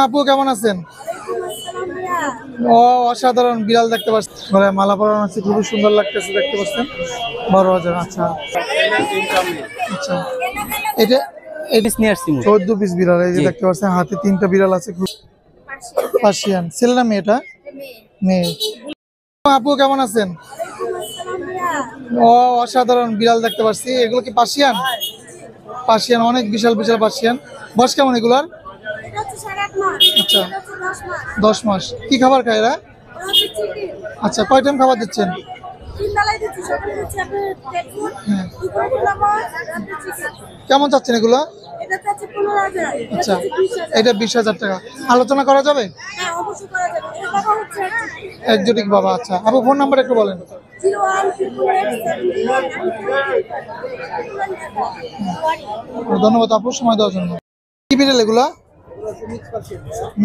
আপু কেমন আছেন? ও অসাধারণ বিড়াল দেখতে পাচ্ছি, মালা পরানো আছে, খুবই সুন্দর লাগতেছে দেখতে পাচ্ছেন। 12,000। আচ্ছা আচ্ছা, এটা 14 পিস বিড়াল এই যে দেখতে পাচ্ছেন, হাতে 3টা বিড়াল আছে। পার্সিয়ান। ছেলে না মেয়েটা? মেয়ে। আপু কেমন আছেন? ও অসাধারণ বিড়াল দেখতে পাচ্ছি, এগুলো কি পার্সিয়ান? পার্সিয়ান, অনেক বিশাল বিশাল পার্সিয়ান। বয়স কেমন এগুলার? আচ্ছা 10 মাস। কি খাবার খায় এরা? আচ্ছা, কয় টাইম খাবার দিচ্ছেন? কেমন চাচ্ছেন এগুলো? আচ্ছা, এটা 20,000 টাকা। আলোচনা করা যাবে? একজোটিক বাবা। আচ্ছা আপু, ফোন নাম্বার একটু বলেন। ধন্যবাদ আপু সময় দেওয়ার জন্য। কি বিড়াল এগুলা?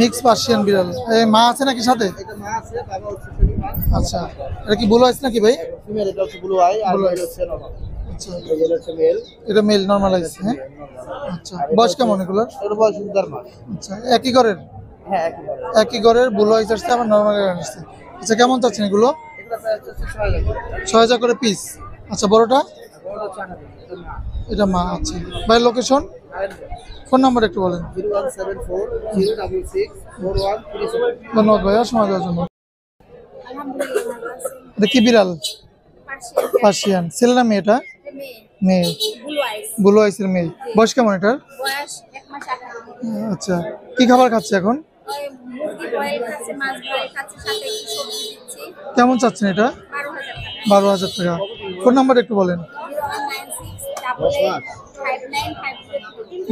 মিক্স পার্সিয়ান বিড়াল। এই মা আছে নাকি সাথে? আচ্ছা, এটা কি ব্লু আইস নাকি ভাই? আচ্ছা, এটা মেল নরমালাইজ। হ্যাঁ আচ্ছা, বয়স কেমন এগুলোর? আচ্ছা, একই ঘরের? একই ঘরের ব্লু আইস আসছে, আবার নরমাল আসছে। আচ্ছা, কেমন চাচ্ছেন এগুলো? 6,000 করে পিস। আচ্ছা, বড়টা? এটা মা। আচ্ছা ভাই, লোকেশন ফোন নাম্বার একটু বলেন। 0174064137। ধন্যবাদ ভাইয়া সময় দেওয়ার জন্য। এটা কি বিড়াল? পার্সিয়ান। ছেলে না মেয়েটা? মেয়ে। ব্লু আইসের মেয়ে। বয়স কেমন এটার? আচ্ছা, কি খাবার খাচ্ছে এখন? কেমন চাচ্ছেন এটা? 12,000 টাকা। ফোন নাম্বার একটু বলেন।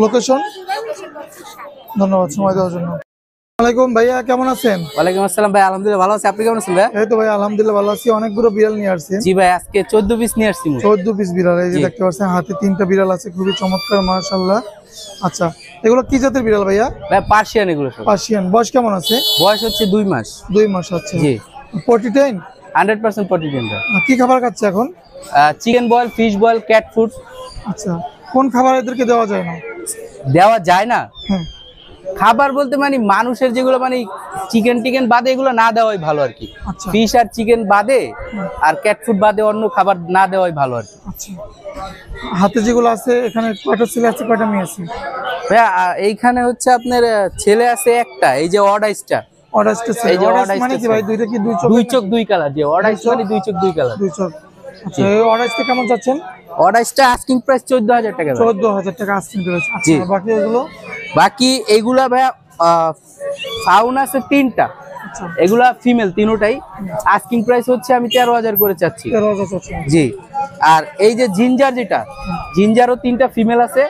লোকেশন? ধন্যবাদ সময় দেওয়ার জন্য। আসসালামাইকুম ভাইয়া, কেমন আছেন? ওয়ালাইকুম আসসালাম ভাই, আলহামদুলিল্লাহ ভালো আছি। আপনি কেমন আছেন ভাই? এই তো ভাই আলহামদুলিল্লাহ ভালো আছি। অনেকগুলো বিড়াল নিয়ে আসছেন? জি ভাই, আজকে 14 পিস নিয়ে আসছি। 14 পিস বিড়াল এই যে দেখতে পাচ্ছেন, হাতে 3টা বিড়াল আছে, খুবই চমৎকার মাশাআল্লাহ। আচ্ছা, এগুলো কি জাতের বিড়াল ভাইয়া? ভাই পার্সিয়ান এগুলো সব। পার্সিয়ান। বয়স কেমন আছে? বয়স হচ্ছে 2 মাস। 2 মাস। আচ্ছা, জি। পটি টাইম? 100% পটি টেন্ডার। কি খাবার খাচ্ছে এখন? Chicken boil, fish boil, cat food. আচ্ছা, কোন খাবার এদেরকে দেওয়া যায় না? দেওয়া যায় না? হ্যাঁ। খাবার বলতে মানে মানুষের যেগুলো মানে চিকেন টিকেন বাদে এগুলো না দেওয়াই ভালো আর কি। আচ্ছা। ফিশ আর চিকেন বাদে আর ক্যাট ফুড বাদে অন্য খাবার না দেওয়াই ভালো আর কি। আচ্ছা, হাতে যেগুলো আছে এখানে কয়টা ছেলে আছে কয়টা মেয়ে আছে? ভাইয়া এইখানে হচ্ছে আপনার ছেলে আছে একটা, এই যে অডাইসটা। অর্ডারটা এই যে অর্ডার মানে কি ভাই? দুইটা কি দুই চোখ দুই কালার। যে অডাইস মানে দুই চোখ দুই কালার। দুই চোখ। আচ্ছা, এই অর্ডারটা কেমন যাচ্ছেন? অডাইসটা আস্কিং প্রাইস 14,000 টাকা। 14,000 টাকা আস্কিং প্রাইস। আচ্ছা, বাকি এগুলো? বাকি এইগুলা ভাইয়া ফাউন আছে 3টা। আচ্ছা, এগুলা ফিমেল তিনটাই। আস্কিং প্রাইস হচ্ছে আমি 13,000 করে চাচ্ছি। 13,000 চাচ্ছেন? জি। আর এই যে জিঞ্জার, যেটা জিঞ্জারও 3টা ফিমেল আছে,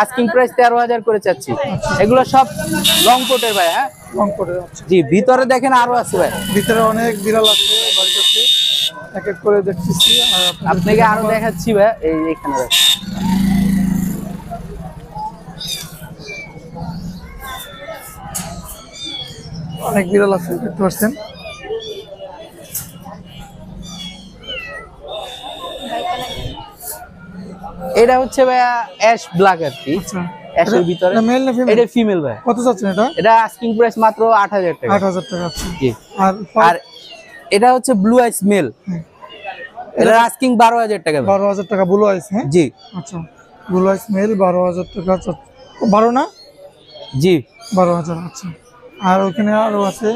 আস্কিং প্রাইস 13,000 করে চাচ্ছি। এগুলো সব লং কোটের ভাই। হ্যাঁ, লং কোটের। আচ্ছা জি। ভিতরে দেখেন আরো আছে ভাই, ভিতরে অনেক বিড়াল আছে বাড়ির কাছে, এক এক করে দেখতেছি। আর আপনাকে আরো দেখাচ্ছি ভাই, এই এখানে অনেক বিড়াল আছে দেখতে পাচ্ছেন। এটা হচ্ছে ভাইয়া অ্যাশ ব্ল্যাক আর কি। আচ্ছা, অ্যাশের ভিতরে। মেল না ফিমেল? এটা ফিমেল ভাই। কত চাচ্ছেন এটা? এটা আস্কিং প্রাইস মাত্র 8,000 টাকা। 8,000 টাকা। আচ্ছা, জি। আর এটা হচ্ছে ব্লু আইস মেল। এটা আস্কিং 12,000 টাকা। 12,000 টাকা ব্লু আইস? হ্যাঁ জি। আচ্ছা, ব্লু আইস মেল 12,000 টাকা। 12 না? জি, 12,000। আচ্ছা, আর ওখানে আরো আছে?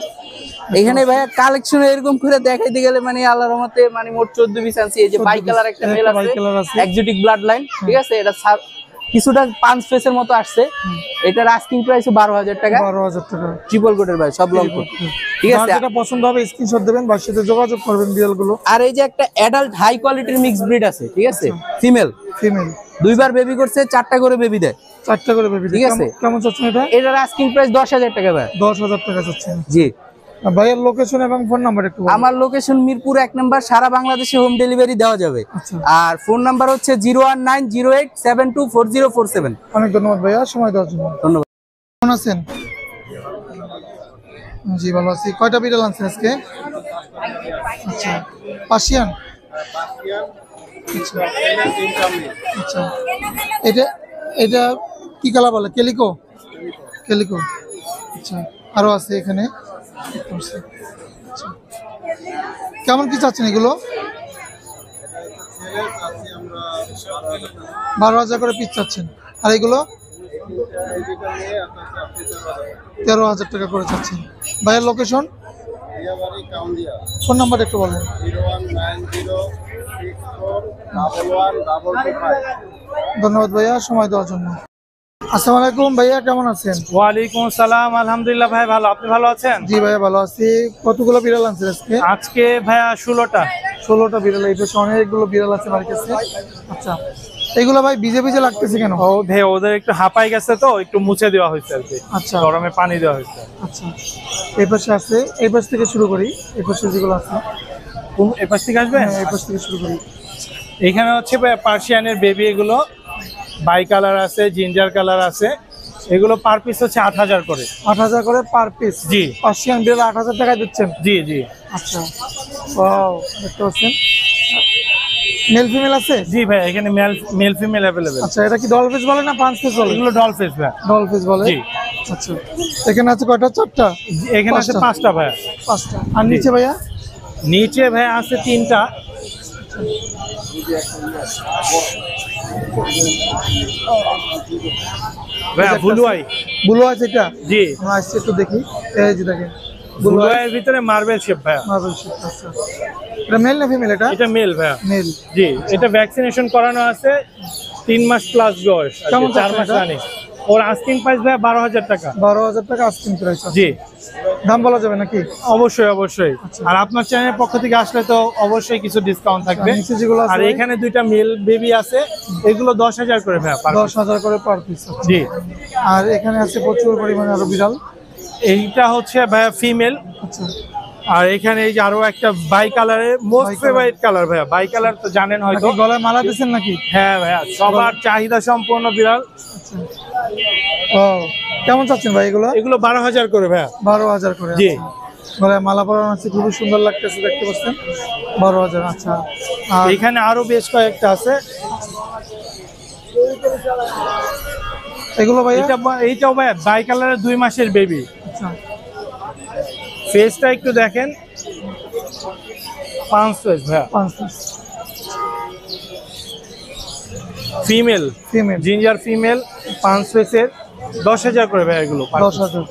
এখানে ভাইয়া কালেকশন এরকম করে দেখাইতে গেলে মানে আল্লাহর রহমতে মানে মোট 14 পিস আছে। এই যে বাই কালার একটা মেল আছে, এক্সোটিক ব্লাড লাইন, ঠিক আছে। এটা কিছুটা পাঁচ ফেসের মতো আসছে। এটার আস্কিং প্রাইস 12,000 টাকা। 12,000 টাকা। ট্রিপল কোটের ভাই, সব লং কোট, ঠিক আছে। যেটা পছন্দ হবে স্ক্রিনশট দেবেন, বাবার সাথে যোগাযোগ করবেন বিড়ালগুলো। আর এই যে একটা অ্যাডাল্ট হাই কোয়ালিটির মিক্স ব্রিড আছে, ঠিক আছে, ফিমেল। ফিমেল 2বার বেবি করছে, 4টা করে বেবি দেয়। 4টা করে বেবি, ঠিক আছে। কেমন চাচ্ছেন এটা? এটার আস্কিং প্রাইস 10,000 টাকা ভাই। 10,000 টাকা চাচ্ছেন? জি। ভাইয়ের লোকেশন এবং ফোন নাম্বার একটু বলুন। আমার লোকেশন মিরপুর 1 নম্বর, সারা বাংলাদেশে হোম ডেলিভারি দেওয়া যাবে। আচ্ছা। আর ফোন নাম্বার হচ্ছে 01908724047। অনেক ধন্যবাদ ভাইয়া সময় দেওয়ার জন্য। ধন্যবাদ। কেমন আছেন? জি ভালো আছি। কয়টা বিড়াল আনছেন আজকে? আচ্ছা, পার্সিয়ান। আচ্ছা আচ্ছা, এটা এটা কি কালার বলে? কেলিকো? কেলিকো। আচ্ছা, আরো আছে এখানে। আচ্ছা। কেমন কি চাচ্ছেন এগুলো? 12,000 করে পিস চাচ্ছেন। আর এগুলো 13,000 টাকা করে চাচ্ছেন। ভাইয়ের লোকেশন, ফোন নাম্বার একটু বলেন। ধন্যবাদ ভাইয়া সময় দেওয়ার জন্য। আসসালামু আলাইকুম ভাইয়া, কেমন আছেন? ওয়ালাইকুম আসসালাম, আলহামদুলিল্লাহ ভাই ভালো, আপনি ভালো আছেন? জি ভাইয়া ভালো আছি। কতগুলো বিড়াল আনছেন আজকে? আজকে ভাইয়া 16টা। 16টা বিড়াল। এই পাশে অনেকগুলো বিড়াল আছে আমার কাছে। আচ্ছা, এগুলো ভাই ভিজে ভিজে লাগতেছে কেন? ও ভাই ওদের একটু হাঁপাই গেছে তো একটু মুছে দেওয়া হয়েছে আর কি। আচ্ছা গরমে পানি দেওয়া হয়েছে। আচ্ছা, এই পাশে আছে। এই পাশ থেকে শুরু করি। এই পাশে যেগুলো আছে, কোন এপাশ থেকে আসবে? হ্যাঁ, এই পাশ থেকে শুরু করি। এখানে হচ্ছে পার্সিয়ানের বেবি, এগুলো বাই কালার আছে, জিঞ্জার কালার আছে। এগুলো পার পিস হচ্ছে 8,000 করে। 8,000 করে পার পিস? জি। পার্সিয়ান বিড়াল 8,000 টাকায় দিচ্ছেন? জি জি। আচ্ছা, ওয়াও, দেখতে পাচ্ছেন। মেল ফিমেল আছে? জি ভাই, এখানে মেল ফিমেল অ্যাভেলেবেল। আচ্ছা, এটা কি ডল ফেস বলে না পাঁচ ফেস বলে? এগুলো ডল ফেস ভাই। ডল ফেস বলে? জি। আচ্ছা, এখানে আছে কয়টা? 4টা? এখানে আছে 5টা ভাইয়া। 5টা। আর জি। নিচে ভাইয়া? নিচে ভাই আছে 3টা। ভাইয়া ব্লু আই। ব্লু আছে এটা? জি। আমরা আসছি একটু দেখি। এই যে দেখেন ব্লু আইয়ের ভিতরে মার্বেল শেপ ভাইয়া। Marble shape. আচ্ছা, এটা মেল না ফিমেল? এটা মেল ভাইয়া। মেল। জি, এটা ভ্যাকসিনেশন করানো আছে, 3 মাস প্লাস বয়স, কেমন 4 মাস এটা? রানিং। ওর আস্কিং প্রাইস ভাইয়া 12,000 টাকা। 12,000 টাকা আস্কিং প্রাইস। জি। দাম বলা যাবে নাকি? অবশ্যই অবশ্যই। আচ্ছা। আর আপনার চ্যানেলের পক্ষ থেকে আসলে তো অবশ্যই কিছু ডিসকাউন্ট থাকবে। নিচে যেগুলো আছে আর ভাই? এখানে 2টা মেল বেবি আছে, এগুলো 10,000 করে ভাইয়া per piece। 10,000 করে পার পিস। জি। আর এখানে আছে প্রচুর পরিমাণে আরো বিড়াল। এইটা হচ্ছে ভাইয়া ফিমেল। আচ্ছা, আর এখানে এই যে আরো একটা বাই কালারের, মোস্ট ফেভারিট কালার ভাইয়া। বাই কালার তো জানেন হয়তো। নাকি গলায় মালা দিচ্ছেন নাকি? হ্যাঁ ভাইয়া, সবার চাহিদা সম্পন্ন বিড়াল। আচ্ছা, ও, কেমন চাচ্ছেন ভাই এগুলো? এগুলো 12,000 করে ভাইয়া। 12,000 করে? জি। আচ্ছা। গলায় মালা পরানো আছে, খুবই সুন্দর লাগতেছে, দেখতে পাচ্ছেন। 12,000। আচ্ছা, আর এখানে আরো বেশ কয়েকটা আছে। এগুলো ভাইয়া? এইটাও ভাইয়া বাই কালারের 2 মাসের বেবি। আচ্ছা, ফেসটা একটু দেখেন, 5 ফেস ভাইয়া। 5 piece. Female, female. Ginger female, 5 ফেসের, 10,000 করে ভাইয়া এগুলো। 10,000।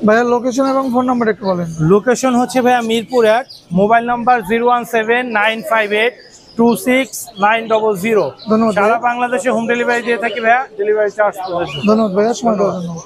ভাইয়া লোকেশন এবং ফোন নাম্বার একটু বলেন। লোকেশন হচ্ছে ভাইয়া মিরপুর 1, মোবাইল নাম্বার 017-958-26900। ধন্যবাদ সারা ভাইয়া। বাংলাদেশে হোম ডেলিভারি দিয়ে থাকি ভাইয়া, ডেলিভারি চার্জ। ধন্যবাদ ভাইয়া সময় দেওয়ার জন্য।